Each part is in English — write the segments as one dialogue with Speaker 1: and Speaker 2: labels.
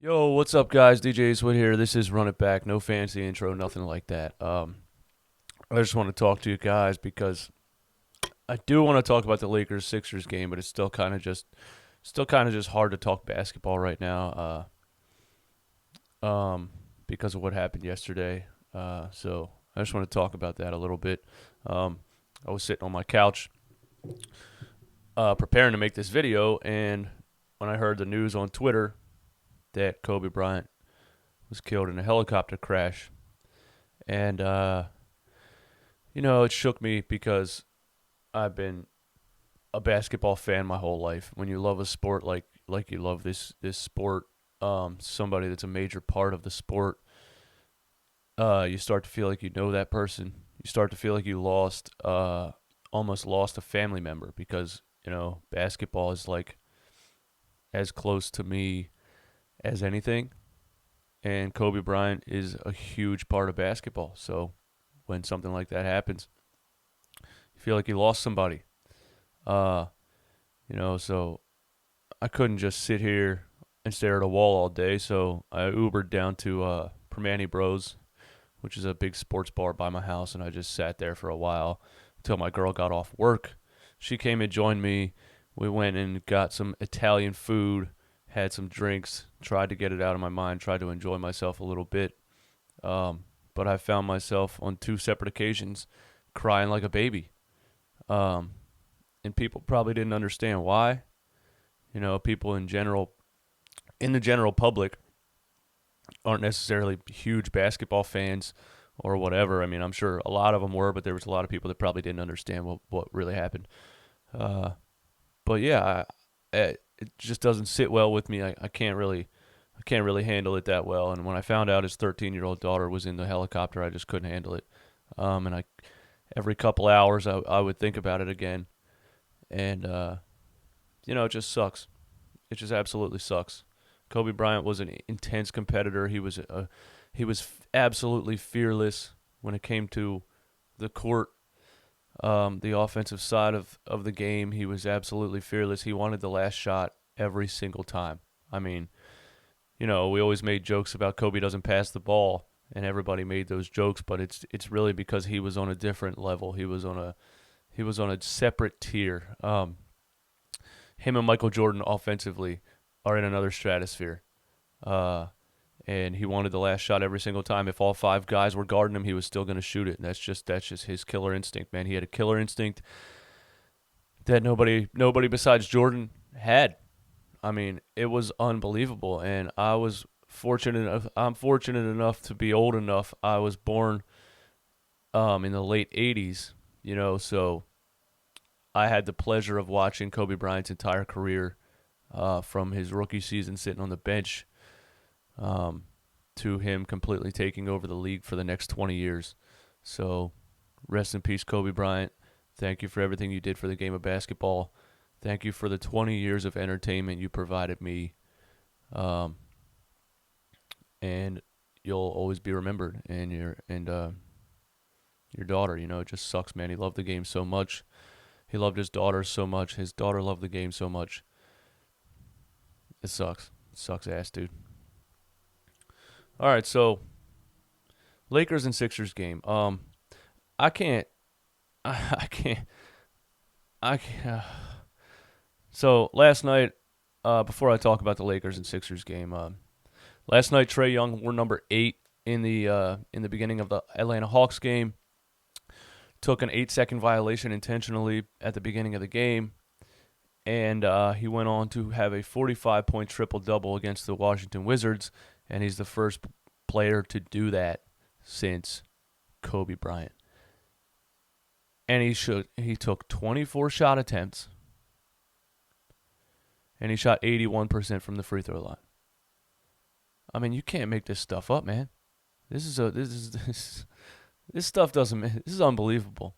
Speaker 1: Yo, what's up, guys? DJ Sweat here. This is Run It Back. No fancy intro, nothing like that. I just want to talk to you guys because I do want to talk about the Lakers Sixers game, but it's still kind of just hard to talk basketball right now. Because of what happened yesterday. So I just want to talk about that a little bit. I was sitting on my couch, preparing to make this video, and when I heard the news on Twitter that Kobe Bryant was killed in a helicopter crash. And, it shook me because I've been a basketball fan my whole life. When you love a sport like you love this sport, somebody that's a major part of the sport, you start to feel like you know that person. You start to feel like you almost lost a family member because, basketball is like as close to me as anything. And Kobe Bryant is a huge part of basketball. So when something like that happens, you feel like you lost somebody. Uh, so I couldn't just sit here and stare at a wall all day. So I Ubered down to Permani Bros, which is a big sports bar by my house, and I just sat there for a while until my girl got off work. She came and joined me. We went and got some Italian food, had some drinks, tried to get it out of my mind, tried to enjoy myself a little bit. But I found myself on two separate occasions crying like a baby. Um, and people probably didn't understand why. People in the general public, aren't necessarily huge basketball fans or whatever. I mean, I'm sure a lot of them were, but there was a lot of people that probably didn't understand what really happened. Uh, but yeah, it just doesn't sit well with me. I can't really handle it that well. And when I found out his 13-year-old daughter was in the helicopter, I just couldn't handle it. And I every couple hours I would think about it again, and it just sucks. It just absolutely sucks. Kobe Bryant was an intense competitor. He was absolutely fearless when it came to the court, the offensive side of the game. He was absolutely fearless. He wanted the last shot every single time. I mean, we always made jokes about Kobe doesn't pass the ball, and everybody made those jokes, but it's really because he was on a different level. He was on a separate tier. Him and Michael Jordan offensively are in another stratosphere. Uh, and he wanted the last shot every single time. If all five guys were guarding him, he was still going to shoot it. And that's just his killer instinct, man. He had a killer instinct that nobody besides Jordan had. I mean, it was unbelievable. And I'm fortunate enough to be old enough. I was born in the late 80s, so I had the pleasure of watching Kobe Bryant's entire career, from his rookie season sitting on the bench, um, to him completely taking over the league for the next 20 years. So, rest in peace, Kobe Bryant. Thank you for everything you did for the game of basketball. Thank you for the 20 years of entertainment you provided me. Um, and you'll always be remembered. And your daughter, it just sucks, man. He loved the game so much. He loved his daughter so much. His daughter loved the game so much. It sucks. It sucks ass, dude. All right, so Lakers and Sixers game. I can't. I can't. I can't. So last night, before I talk about the Lakers and Sixers game, last night Trey Young were number 8 in the beginning of the Atlanta Hawks game. Took an 8-second violation intentionally at the beginning of the game, and he went on to have a 45-point triple double against the Washington Wizards, and he's the first player to do that since Kobe Bryant. And he took 24 shot attempts, and he shot 81% from the free throw line. I mean, you can't make this stuff up, man. This stuff doesn't. This is unbelievable.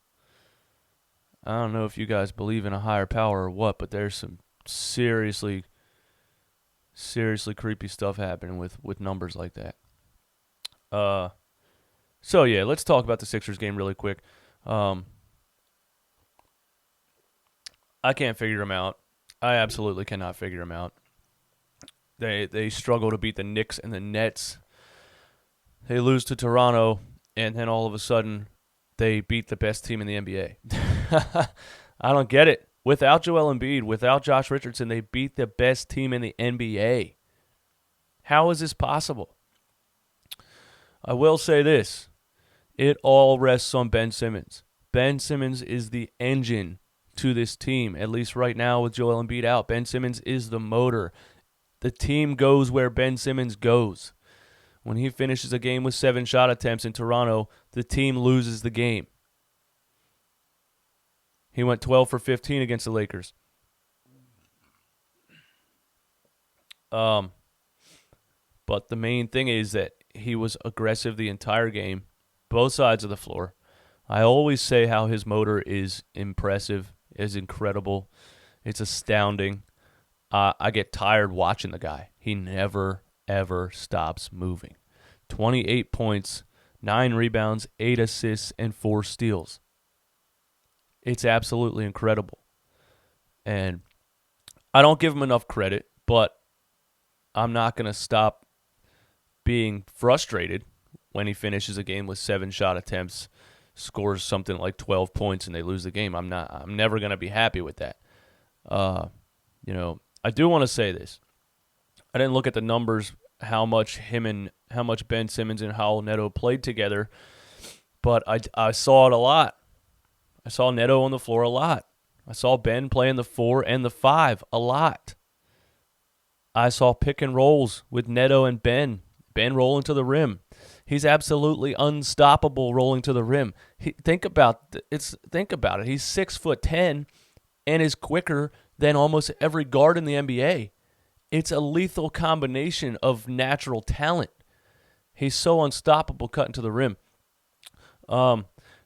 Speaker 1: I don't know if you guys believe in a higher power or what, but there's some seriously, seriously creepy stuff happening with numbers like that. Uh, so yeah, let's talk about the Sixers game really quick. Um, I can't figure them out. I absolutely cannot figure them out. They struggle to beat the Knicks and the Nets. They lose to Toronto, and then all of a sudden, they beat the best team in the NBA. I don't get it. Without Joel Embiid, without Josh Richardson, they beat the best team in the NBA. How is this possible? I will say this. It all rests on Ben Simmons. Ben Simmons is the engine to this team, at least right now with Joel Embiid out. Ben Simmons is the motor. The team goes where Ben Simmons goes. When he finishes a game with 7 shot attempts in Toronto, the team loses the game. He went 12 for 15 against the Lakers. But the main thing is that he was aggressive the entire game, both sides of the floor. I always say how his motor is impressive, is incredible. It's astounding. I get tired watching the guy. He never, ever stops moving. 28 points, 9 rebounds, 8 assists, and 4 steals. It's absolutely incredible. And I don't give him enough credit, but I'm not going to stop being frustrated when he finishes a game with 7 shot attempts, scores something like 12 points, and they lose the game. I'm never going to be happy with that. I do want to say this. I didn't look at the numbers, how much Ben Simmons and Raul Neto played together, but I saw it a lot. I saw Neto on the floor a lot. I saw Ben playing the 4 and the 5 a lot. I saw pick and rolls with Neto and Ben. Ben rolling to the rim. He's absolutely unstoppable rolling to the rim. Think about it. He's 6'10" and is quicker than almost every guard in the NBA. It's a lethal combination of natural talent. He's so unstoppable cutting to the rim.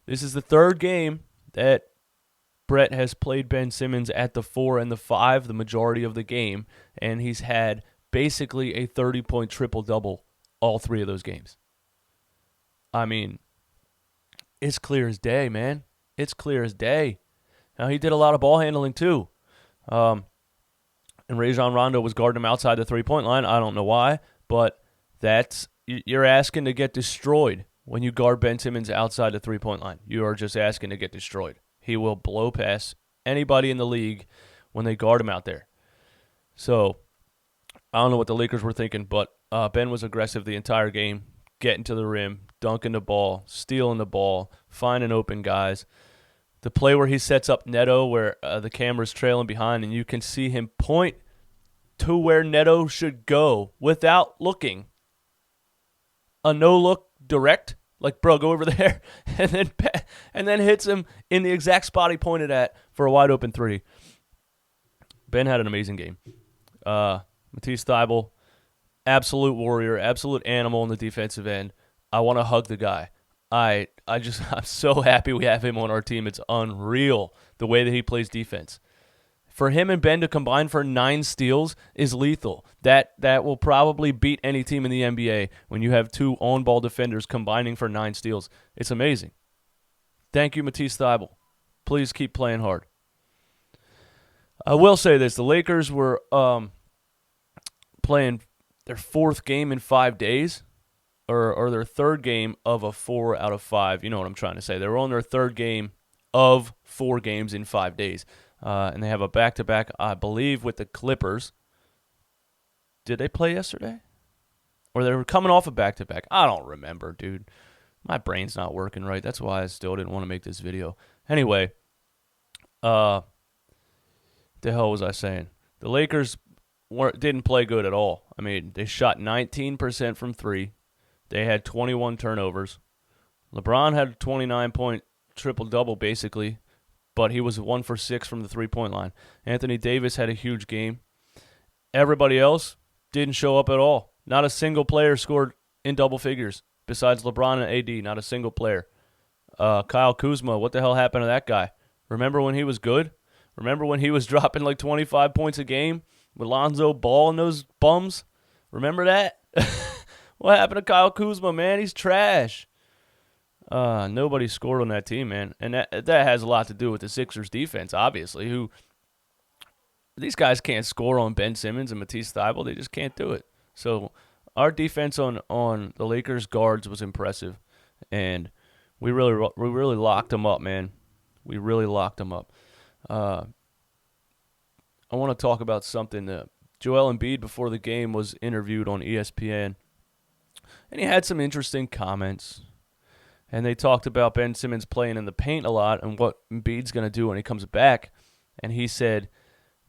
Speaker 1: This is the third game that Brett has played Ben Simmons at the 4 and the 5 the majority of the game, and he's had basically a 30-point triple-double all 3 of those games. I mean, it's clear as day, man. It's clear as day. Now, he did a lot of ball handling, too. And Rajon Rondo was guarding him outside the three-point line. I don't know why, but you're asking to get destroyed when you guard Ben Simmons outside the three-point line. You are just asking to get destroyed. He will blow past anybody in the league when they guard him out there. So, I don't know what the Lakers were thinking, but Ben was aggressive the entire game, getting to the rim, dunking the ball, stealing the ball, finding open guys. The play where he sets up Neto, where the camera's trailing behind, and you can see him point to where Neto should go without looking. A no-look direct, like, bro, go over there, and then hits him in the exact spot he pointed at for a wide-open 3. Ben had an amazing game. Matisse Thybulle, absolute warrior, absolute animal in the defensive end. I want to hug the guy. I'm so happy we have him on our team. It's unreal the way that he plays defense. For him and Ben to combine for 9 steals is lethal. That will probably beat any team in the NBA when you have 2 on-ball defenders combining for 9 steals. It's amazing. Thank you, Matisse Thybulle. Please keep playing hard. I will say this. The Lakers were playing their 4th game in 5 days. Or their 3rd game of a 4 out of 5. You know what I'm trying to say. They were on their 3rd game of 4 games in 5 days. And they have a back-to-back, I believe, with the Clippers. Did they play yesterday? Or they were coming off a back-to-back. I don't remember, dude. My brain's not working right. That's why I still didn't want to make this video. Anyway, the hell was I saying? The Lakers didn't play good at all. I mean, they shot 19% from 3. They had 21 turnovers. LeBron had a 29-point triple-double, basically, but he was 1 for 6 from the three-point line. Anthony Davis had a huge game. Everybody else didn't show up at all. Not a single player scored in double figures besides LeBron and AD. Not a single player. Kyle Kuzma, what the hell happened to that guy? Remember when he was good? Remember when he was dropping like 25 points a game with Lonzo Ball and those bums? Remember that? What happened to Kyle Kuzma, man? He's trash. Nobody scored on that team, man. And that has a lot to do with the Sixers defense, obviously, who these guys can't score on Ben Simmons and Matisse Thybulle. They just can't do it. So our defense on the Lakers guards was impressive, and we really locked them up, man. We really locked them up. I want to talk about something. Joel Embiid before the game was interviewed on ESPN, and he had some interesting comments. And they talked about Ben Simmons playing in the paint a lot and what Embiid's going to do when he comes back. And he said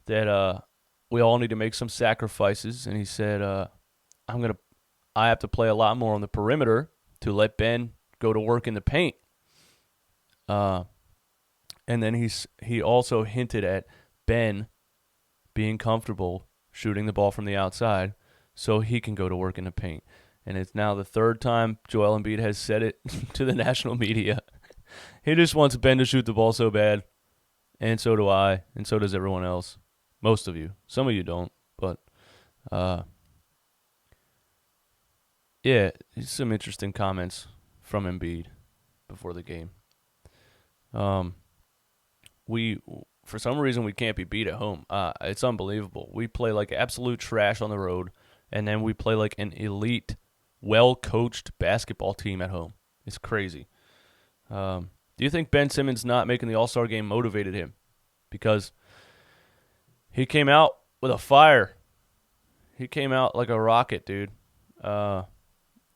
Speaker 1: that we all need to make some sacrifices. And he said, I have to play a lot more on the perimeter to let Ben go to work in the paint. And then he also hinted at Ben being comfortable shooting the ball from the outside so he can go to work in the paint. And it's now the third time Joel Embiid has said it to the national media. He just wants Ben to shoot the ball so bad, and so do I, and so does everyone else. Most of you. Some of you don't, but yeah, some interesting comments from Embiid before the game. For some reason, we can't be beat at home. It's unbelievable. We play like absolute trash on the road, and then we play like an elite, well-coached basketball team at home. It's crazy. Do you think Ben Simmons not making the All-Star game motivated him? Because he came out with a fire. He came out like a rocket, dude. And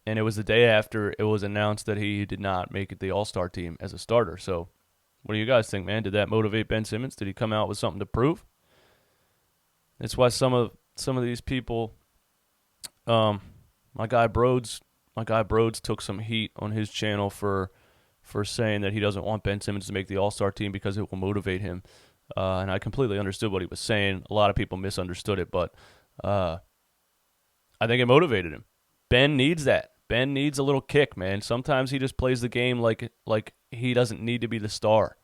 Speaker 1: it was the day after it was announced that he did not make it the All-Star team as a starter. So what do you guys think, man? Did that motivate Ben Simmons? Did he come out with something to prove? That's why some of these people, my guy Broads took some heat on his channel for saying that he doesn't want Ben Simmons to make the All-Star team because it will motivate him. And I completely understood what he was saying. A lot of people misunderstood it, but I think it motivated him. Ben needs that. Ben needs a little kick, man. Sometimes he just plays the game like he doesn't need to be the star.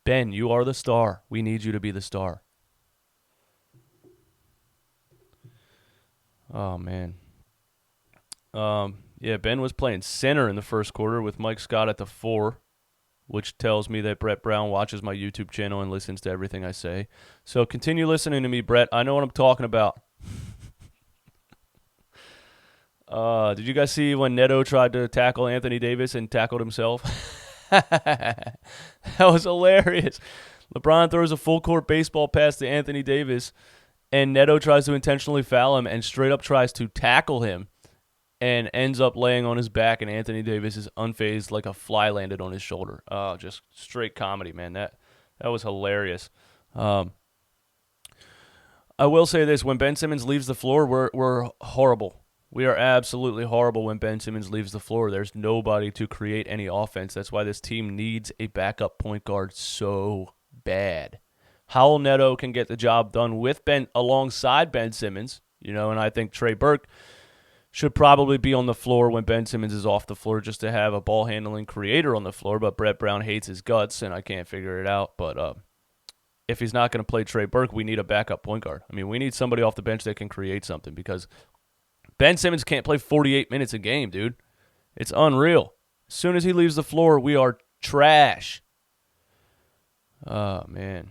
Speaker 1: Ben, you are the star. We need you to be the star. Oh, man. Yeah, Ben was playing center in the first quarter with Mike Scott at the 4, which tells me that Brett Brown watches my YouTube channel and listens to everything I say. So continue listening to me, Brett. I know what I'm talking about. Did you guys see when Neto tried to tackle Anthony Davis and tackled himself? That was hilarious. LeBron throws a full-court baseball pass to Anthony Davis, and Neto tries to intentionally foul him and straight up tries to tackle him and ends up laying on his back, and Anthony Davis is unfazed like a fly landed on his shoulder. Oh, just straight comedy, man. That was hilarious. I will say this. When Ben Simmons leaves the floor, we're horrible. We are absolutely horrible when Ben Simmons leaves the floor. There's nobody to create any offense. That's why this team needs a backup point guard so bad. Howell Neto can get the job done with alongside Ben Simmons, and I think Trey Burke should probably be on the floor when Ben Simmons is off the floor just to have a ball handling creator on the floor, but Brett Brown hates his guts, and I can't figure it out. But if he's not going to play Trey Burke, we need a backup point guard. I mean, we need somebody off the bench that can create something because Ben Simmons can't play 48 minutes a game, dude. It's unreal. As soon as he leaves the floor, we are trash. Oh, man.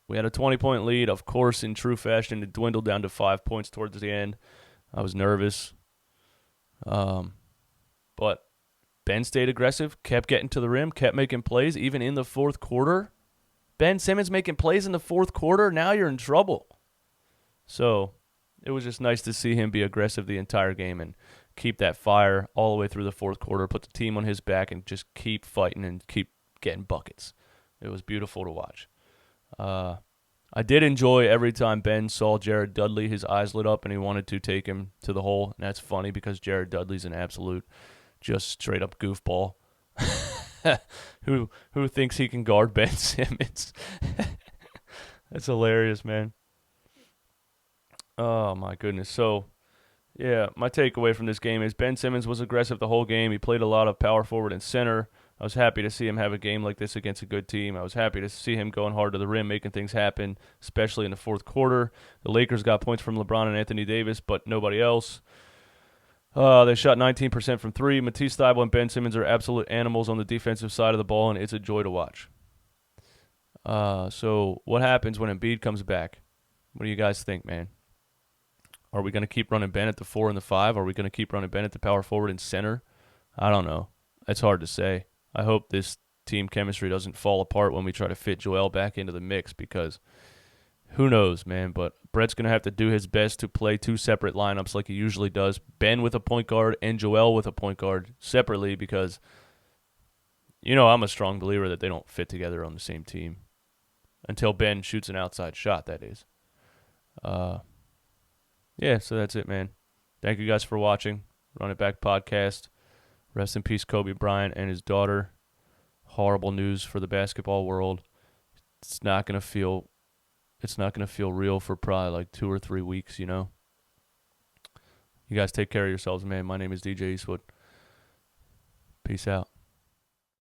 Speaker 1: We had a 20-point lead. Of course, in true fashion, it dwindled down to 5 points towards the end. I was nervous. But Ben stayed aggressive, kept getting to the rim, kept making plays, even in the fourth quarter. Ben Simmons making plays in the fourth quarter, now you're in trouble. So it was just nice to see him be aggressive the entire game and keep that fire all the way through the fourth quarter, put the team on his back, and just keep fighting and keep getting buckets. It was beautiful to watch. I did enjoy every time Ben saw Jared Dudley, his eyes lit up, and he wanted to take him to the hole. And that's funny because Jared Dudley's an absolute, just straight-up goofball who thinks he can guard Ben Simmons. That's hilarious, man. Oh, my goodness. So, yeah, my takeaway from this game is Ben Simmons was aggressive the whole game. He played a lot of power forward and center. I was happy to see him have a game like this against a good team. I was happy to see him going hard to the rim, making things happen, especially in the fourth quarter. The Lakers got points from LeBron and Anthony Davis, but nobody else. They shot 19% from three. Matisse Thybulle and Ben Simmons are absolute animals on the defensive side of the ball, and it's a joy to watch. So what happens when Embiid comes back? What do you guys think, man? Are we going to keep running Ben at the 4 and the 5? Are we going to keep running Ben at the power forward and center? I don't know. It's hard to say. I hope this team chemistry doesn't fall apart when we try to fit Joel back into the mix because who knows, man. But Brett's going to have to do his best to play two separate lineups like he usually does. Ben with a point guard and Joel with a point guard separately because, I'm a strong believer that they don't fit together on the same team. Until Ben shoots an outside shot, that is. Yeah, so that's it, man. Thank you guys for watching. Run It Back podcast. Rest in peace, Kobe Bryant and his daughter. Horrible news for the basketball world. It's not gonna feel real for probably like 2 or 3 weeks, You guys take care of yourselves, man. My name is DJ Eastwood. Peace out.